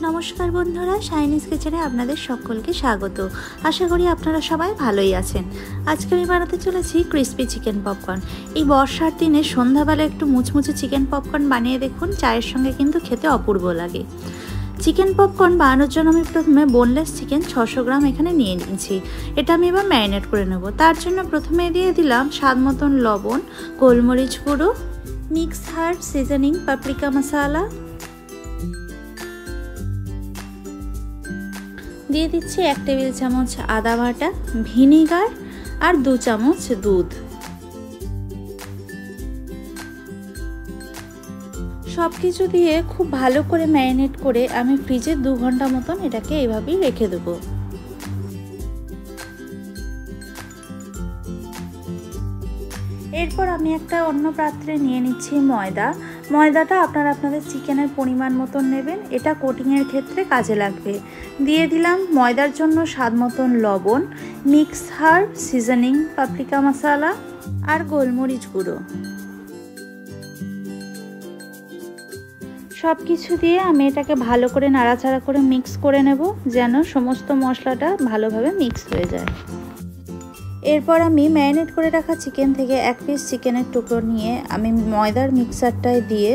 नमस्कार बंधुरा शाइनिज किचेने आपनादेर सकलके स्वागत। आशा करी आपनारा सबाई भालोई आछेन। आज के आमि बानाते चलेछि क्रिस्पी चिकेन पपकर्न। এই বর্ষার দিনে সন্ধ্যাবেলা একটু মুচমুচে চিকেন পপকর্ন বানিয়ে দেখুন, চায়ের সঙ্গে কিন্তু খেতে অপূর্ব লাগে। চিকেন পপকর্ন বানানোর জন্য আমি প্রথমে বোনলেস চিকেন 600 গ্রাম এখানে নিয়ে নিয়েছি। এটা আমি এবার ম্যারিনেট করে নেব। তার জন্য প্রথমে দিয়ে দিলাম স্বাদ মতন লবণ, গোলমরিচ গুঁড়ো, মিক্স হার্ব সিজনিং, পাপরিকা মশলা, দিয়ে দিচ্ছি 1 টেবিল চামচ আদা বাটা, ভিনেগার আর 2 চামচ দুধ। সবকিছু দিয়ে খুব ভালো করে ম্যারিনেট করে আমি ফ্রিজে 2 ঘন্টা মতন এটাকে এইভাবেই রেখে দেব। এরপর আমি একটা অন্য পাত্রে নিয়ে নিচ্ছি ময়দা। ময়দাটা আপনারা আপনাদের চিকেনের পরিমাণ মতন নেবেন, এটা কোটিংয়ের ক্ষেত্রে কাজে লাগবে। দিয়ে দিলাম ময়দার জন্য স্বাদ মতন লবণ, মিক্স হার্ব সিজনিং, পাপরিকা মশলা আর গোলমরিচ গুঁড়ো। সব কিছু দিয়ে আমি এটাকে ভালো করে নাড়াচাড়া করে মিক্স করে নেব, যেন সমস্ত মশলাটা ভালোভাবে মিক্স হয়ে যায়। এরপর আমি ম্যারিনেট করে রাখা চিকেন থেকে 1 পিস চিকেনের টুকরো নিয়ে আমি ময়দার মিক্সারটায় দিয়ে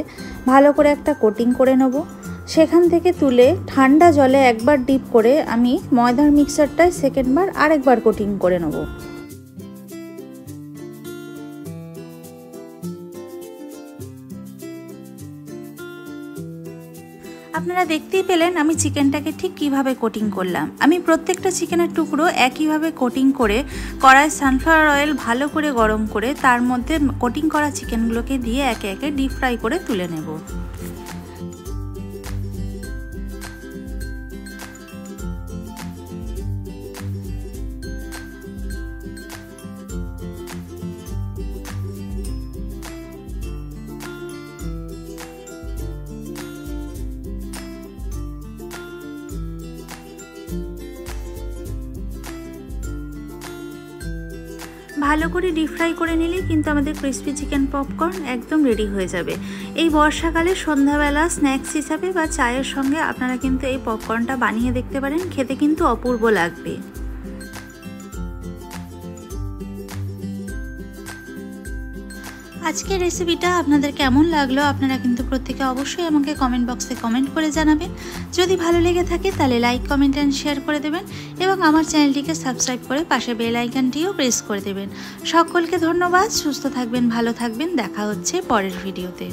ভালো করে একটা কোটিং করে নেব। সেখান থেকে তুলে ঠান্ডা জলে একবার ডিপ করে আমি ময়দার মিক্সারটায় সেকেন্ডবার আরেকবার কোটিং করে নেব। আপনারা দেখতেই পেলেন আমি চিকেনটাকে ঠিক কিভাবে কোটিং করলাম। আমি প্রত্যেকটা চিকেনের টুকরো একইভাবে কোটিং করে কড়াই সানফ্লাওয়ার অয়েল ভালো করে গরম করে তার মধ্যে কোটিং করা চিকেনগুলোকে দিয়ে একে একে ডিপ ফ্রাই করে তুলে নেব। ভালো করে ডিপ ফ্রাই করে নিলেই কিন্তু আমাদের ক্রিস্পি চিকেন পপকর্ন একদম রেডি হয়ে যাবে। এই বর্ষাকালে সন্ধ্যাবেলা স্ন্যাক্স হিসাবে বা চায়ের সঙ্গে আপনারা কিন্তু এই পপকর্নটা বানিয়ে দেখতে পারেন, খেতে কিন্তু অপূর্ব লাগবে। আজকের রেসিপিটা আপনাদের কেমন লাগলো আপনারা কিন্তু প্রত্যেকে অবশ্যই আমাকে কমেন্ট বক্সে কমেন্ট করে জানাবেন। যদি ভালো লেগে থাকে তাহলে লাইক, কমেন্ট এন্ড শেয়ার করে দেবেন এবং আমার চ্যানেলটিকে সাবস্ক্রাইব করে পাশে বেল আইকনটিও প্রেস করে দেবেন। সকলকে ধন্যবাদ। সুস্থ থাকবেন, ভালো থাকবেন। দেখা হচ্ছে পরের ভিডিওতে।